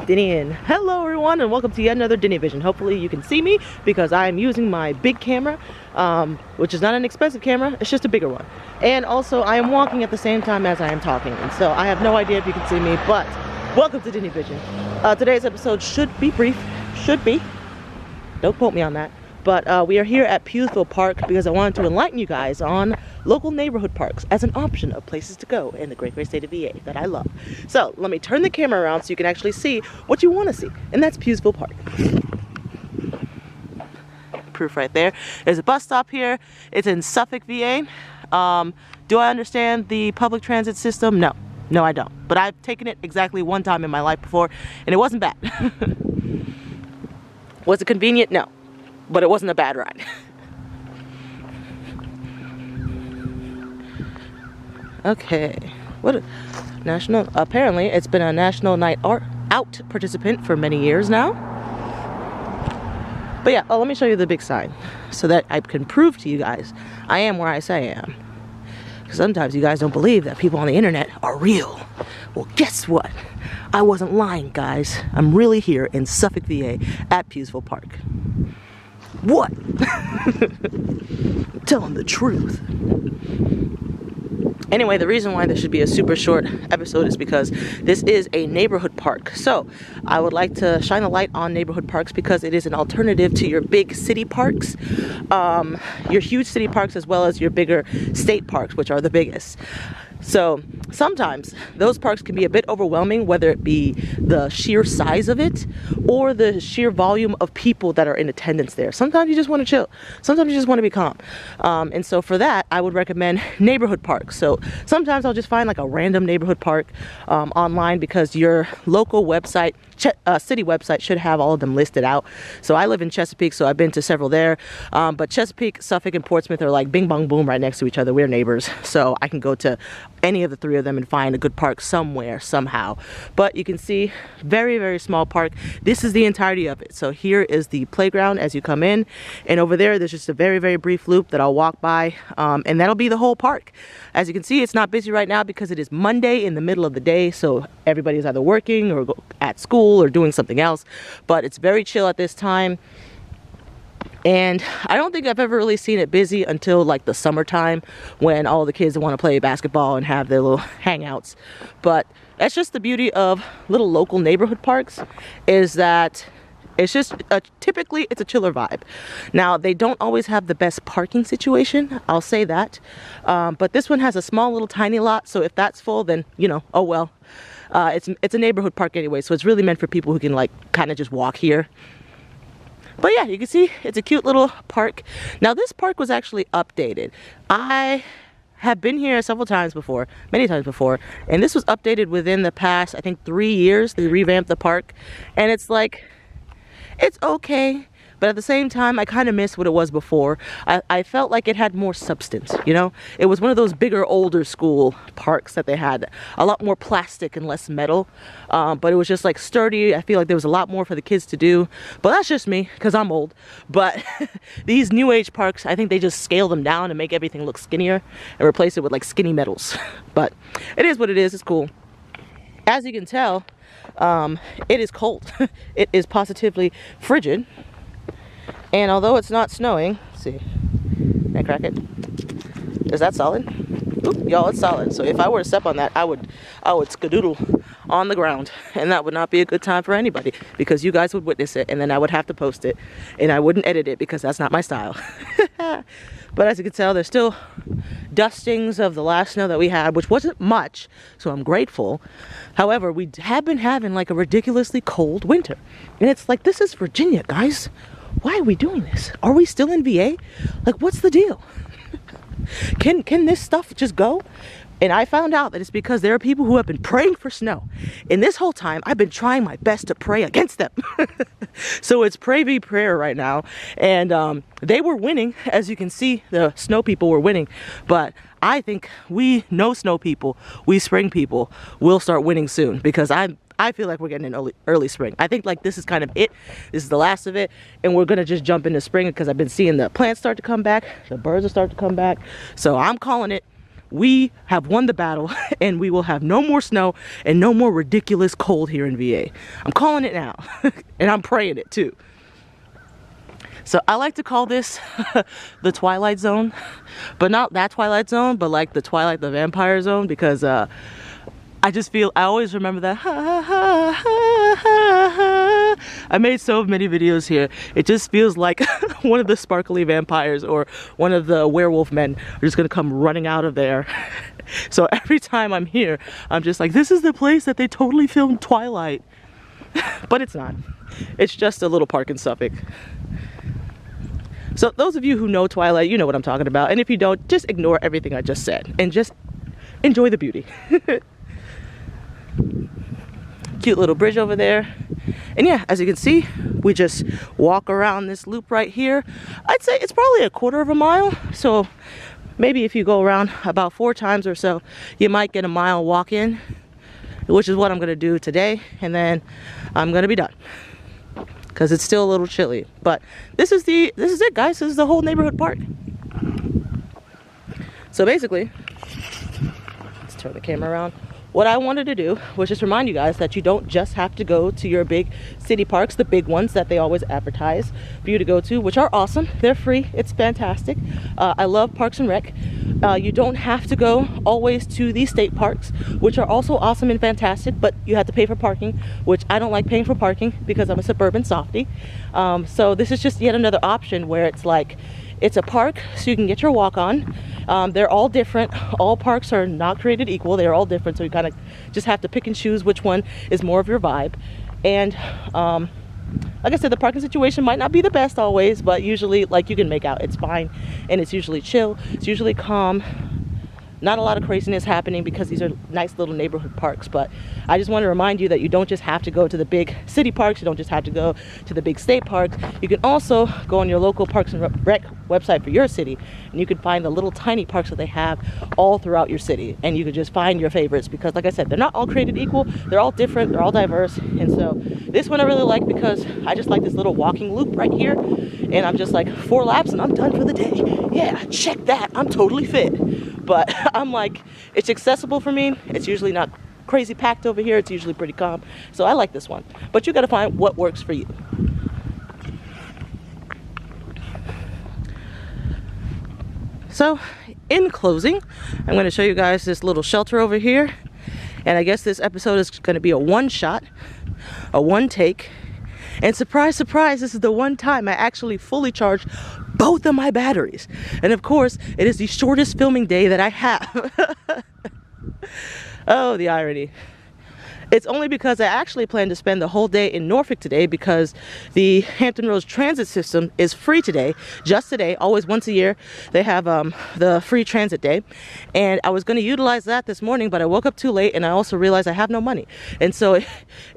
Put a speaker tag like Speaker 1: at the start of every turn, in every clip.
Speaker 1: Dinnie in. Hello everyone and welcome to yet another Dinnie Vision. Hopefully you can see me because I am using my big camera, which is not an expensive camera, it's just a bigger one. And also I am walking at the same time as I am talking, and so I have no idea if you can see me, but welcome to Dinnie Vision. Today's episode should be brief, don't quote me on that. But we are here at Pughsville Park because I wanted to enlighten you guys on local neighborhood parks as an option of places to go in the great state of VA that I love. So let me turn the camera around so you can actually see what you want to see, and that's Pughsville Park. Proof right there. There's a bus stop here. It's in Suffolk, VA. Do I understand the public transit system? No. No, I don't. But I've taken it exactly one time in my life before, and it wasn't bad. Was it convenient? No. But it wasn't a bad ride. Okay, what a national, apparently it's been a national night out participant for many years now. But yeah, let me show you the big sign so that I can prove to you guys I am where I say I am. Because sometimes you guys don't believe that people on the internet are real. Well, guess what? I wasn't lying, guys. I'm really here in Suffolk, VA at Pughsville Park. What? Tell them the truth. Anyway, the reason why this should be a super short episode is because this is a neighborhood park. So I would like to shine a light on neighborhood parks because it is an alternative to your big city parks, your huge city parks, as well as your bigger state parks, which are the biggest. So sometimes those parks can be a bit overwhelming, whether it be the sheer size of it or the sheer volume of people that are in attendance there. Sometimes you just want to chill. Sometimes you just want to be calm. And so for that, I would recommend neighborhood parks. So sometimes I'll just find like a random neighborhood park online because your local website, city website, should have all of them listed out. So I live in Chesapeake, so I've been to several there. But Chesapeake, Suffolk, and Portsmouth are like bing bong boom right next to each other. We're neighbors, so I can go to any of the three of them and find a good park somewhere, somehow. But you can see, very, very small park. This is the entirety of it. So here is the playground as you come in, and over there's just a very, very brief loop that I'll walk by, and that'll be the whole park. As you can see, it's not busy right now because it is Monday in the middle of the day, so everybody's either working or at school or doing something else, but it's very chill at this time. And I don't think I've ever really seen it busy until like the summertime when all the kids want to play basketball and have their little hangouts. But that's just the beauty of little local neighborhood parks, is that it's just typically it's a chiller vibe. Now, they don't always have the best parking situation, I'll say that. But this one has a small little tiny lot, so if that's full, then you know, oh well. It's a neighborhood park anyway, so it's really meant for people who can like kind of just walk here. But yeah, you can see it's a cute little park. Now this park was actually updated. I have been here several times before, many times before, and this was updated within the past, I think, 3 years. They revamped the park, and it's like, it's okay. But at the same time, I kind of miss what it was before. I felt like it had more substance, you know? It was one of those bigger, older school parks that they had. A lot more plastic and less metal. But it was just like sturdy. I feel like there was a lot more for the kids to do. But that's just me, because I'm old. But these new age parks, I think they just scale them down and make everything look skinnier and replace it with like skinny metals. But it is what it is. It's cool. As you can tell, it is cold. It is positively frigid. And although it's not snowing, let's see, can I crack it? Is that solid? Oop, y'all, it's solid. So if I were to step on that, I would skadoodle on the ground, and that would not be a good time for anybody because you guys would witness it, and then I would have to post it, and I wouldn't edit it because that's not my style. But as you can tell, there's still dustings of the last snow that we had, which wasn't much, so I'm grateful. However, we have been having like a ridiculously cold winter, and it's like, this is Virginia, guys. Why are we doing this? Are we still in VA? Like, what's the deal? Can this stuff just go? And I found out that it's because there are people who have been praying for snow. And this whole time, I've been trying my best to pray against them. So it's pray v prayer right now. And they were winning. As you can see, the snow people were winning. But I think we snow people, we spring people, will start winning soon. Because I feel like we're getting an early spring. I think like this is kind of it. This is the last of it. And we're going to just jump into spring because I've been seeing the plants start to come back. The birds will start to come back. So I'm calling it. we have won the battle and we will have no more snow and no more ridiculous cold here in VA. I'm calling it now and I'm praying it too. So I like to call this the Twilight Zone, but not that Twilight Zone, but like the Twilight the Vampire Zone, because I just feel, I always remember that. I made so many videos here. It just feels like one of the sparkly vampires or one of the werewolf men are just gonna come running out of there. So every time I'm here, I'm just like, this is the place that they totally filmed Twilight. But it's not. It's just a little park in Suffolk. So those of you who know Twilight, you know what I'm talking about. And if you don't, just ignore everything I just said and just enjoy the beauty. Cute little bridge over there. And yeah, as you can see, we just walk around this loop right here. I'd say it's probably a quarter of a mile. So maybe if you go around about 4 times or so, you might get a mile walk in, which is what I'm gonna do today. And then I'm gonna be done, because it's still a little chilly. But this is it, guys. This is the whole neighborhood park. So basically, let's turn the camera around. What I wanted to do was just remind you guys that you don't just have to go to your big city parks, the big ones that they always advertise for you to go to, which are awesome. They're free. It's fantastic. I love Parks and Rec. You don't have to go always to the state parks, which are also awesome and fantastic, but you have to pay for parking, which I don't like paying for parking because I'm a suburban softie. So this is just yet another option where it's like, it's a park so you can get your walk on. They're all different. All parks are not created equal. They're all different, so you kind of just have to pick and choose which one is more of your vibe. And like I said, the parking situation might not be the best always, but usually, like, you can make out it's fine, and it's usually chill. It's usually calm. Not a lot of craziness happening because these are nice little neighborhood parks. But I just want to remind you that you don't just have to go to the big city parks. You don't just have to go to the big state parks. You can also go on your local Parks and Rec website for your city, and you can find the little tiny parks that they have all throughout your city, and you can just find your favorites, because like I said, they're not all created equal. They're all different. They're all diverse. And so this one I really like because I just like this little walking loop right here, and I'm just like 4 laps and I'm done for the day. Yeah, check that. I'm totally fit. But I'm like, it's accessible for me. It's usually not crazy packed over here. It's usually pretty calm. So I like this one. But you got to find what works for you. So in closing, I'm going to show you guys this little shelter over here. And I guess this episode is going to be a one shot, a one take. And surprise, surprise, this is the one time I actually fully charged both of my batteries. And of course, it is the shortest filming day that I have. Oh, the irony. It's only because I actually plan to spend the whole day in Norfolk today, because the Hampton Roads transit system is free today, just today, always once a year. They have the free transit day. And I was going to utilize that this morning, but I woke up too late, and I also realized I have no money. And so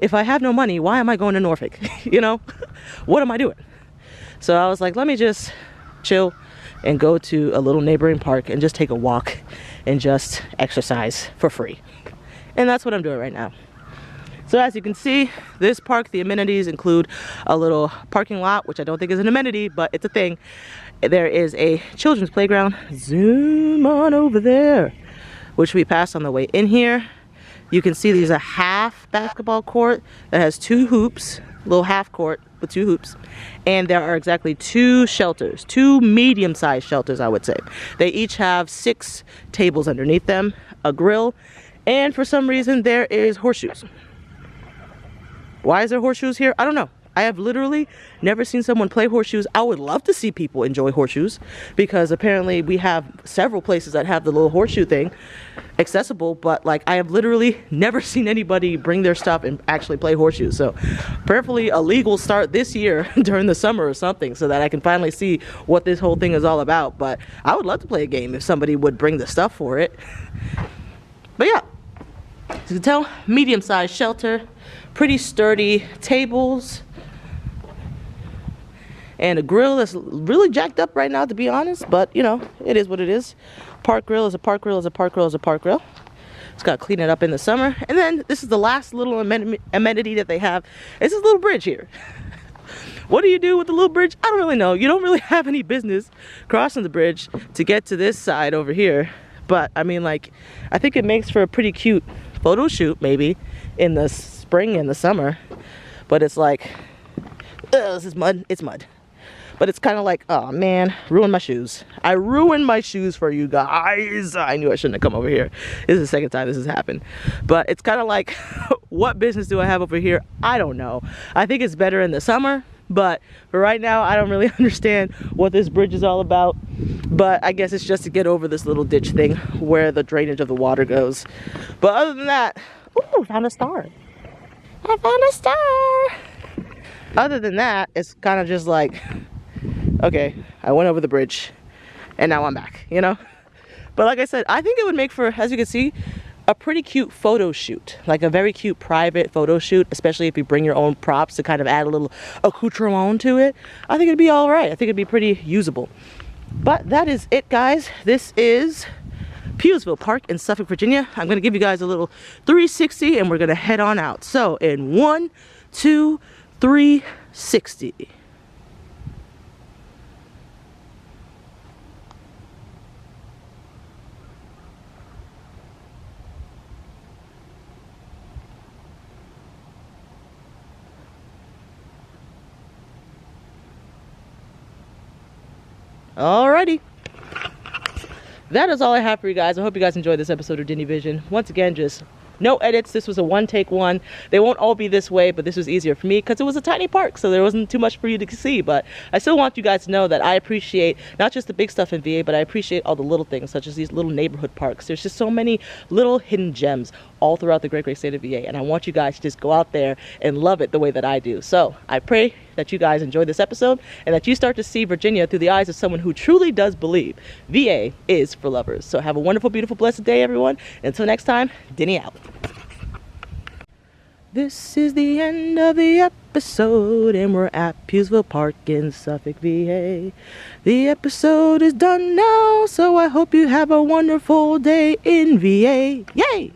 Speaker 1: if I have no money, why am I going to Norfolk? You know, what am I doing? So I was like, let me just chill and go to a little neighboring park and just take a walk and just exercise for free. And that's what I'm doing right now. So as you can see, this park, the amenities include a little parking lot, which I don't think is an amenity, but it's a thing. There is a children's playground. Zoom on over there, which we passed on the way in here. You can see there's a half basketball court that has 2 hoops, little half court with 2 hoops. And there are exactly 2 shelters, 2 medium-sized shelters, I would say. They each have 6 tables underneath them, a grill, and for some reason there is horseshoes. Why is there horseshoes here? I don't know. I have literally never seen someone play horseshoes. I would love to see people enjoy horseshoes, because apparently we have several places that have the little horseshoe thing accessible, but like I have literally never seen anybody bring their stuff and actually play horseshoes. So prayerfully a league will start this year during the summer or something, so that I can finally see what this whole thing is all about. But I would love to play a game if somebody would bring the stuff for it. But yeah, as you can tell, medium-sized shelter, pretty sturdy tables, and a grill that's really jacked up right now, to be honest, but you know, it is what it is. Park grill is a park grill is a park grill is a park grill. Just gotta clean it up in the summer. And then this is the last little amenity that they have. It's this little bridge here. What do you do with the little bridge? I don't really know. You don't really have any business crossing the bridge to get to this side over here. But I mean, like, I think it makes for a pretty cute photo shoot maybe in the spring and the summer. But it's like, ugh, this is mud. It's mud. But it's kind of like, oh man, ruined my shoes. I ruined my shoes for you guys. I knew I shouldn't have come over here. This is the second time this has happened. But it's kind of like, what business do I have over here? I don't know. I think it's better in the summer. But for right now, I don't really understand what this bridge is all about. But I guess it's just to get over this little ditch thing where the drainage of the water goes. But other than that, ooh, found a star. I found a star. Other than that, it's kind of just like, okay, I went over the bridge and now I'm back, you know? But like I said, I think it would make for, as you can see, a pretty cute photo shoot. Like a very cute private photo shoot, especially if you bring your own props to kind of add a little accoutrement to it. I think it'd be all right. I think it'd be pretty usable. But that is it, guys. This is Pughsville Park in Suffolk, Virginia. I'm gonna give you guys a little 360 and we're gonna head on out. So in 1, 2, 360. Alrighty. That is all I have for you guys. I hope you guys enjoyed this episode of Dinnie Vision. Once again, just no edits. This was a one-take one. They won't all be this way, but this was easier for me because it was a tiny park, so there wasn't too much for you to see. But I still want you guys to know that I appreciate not just the big stuff in VA, but I appreciate all the little things, such as these little neighborhood parks. There's just so many little hidden gems all throughout the great state of VA, and I want you guys to just go out there and love it the way that I do. So I pray that you guys enjoy this episode and that you start to see Virginia through the eyes of someone who truly does believe VA is for lovers. So have a wonderful, beautiful, blessed day, everyone. Until next time, Dinnie out. This is the end of the episode, and we're at Pughsville Park in Suffolk, VA. The episode is done now, so I hope you have a wonderful day in VA. Yay!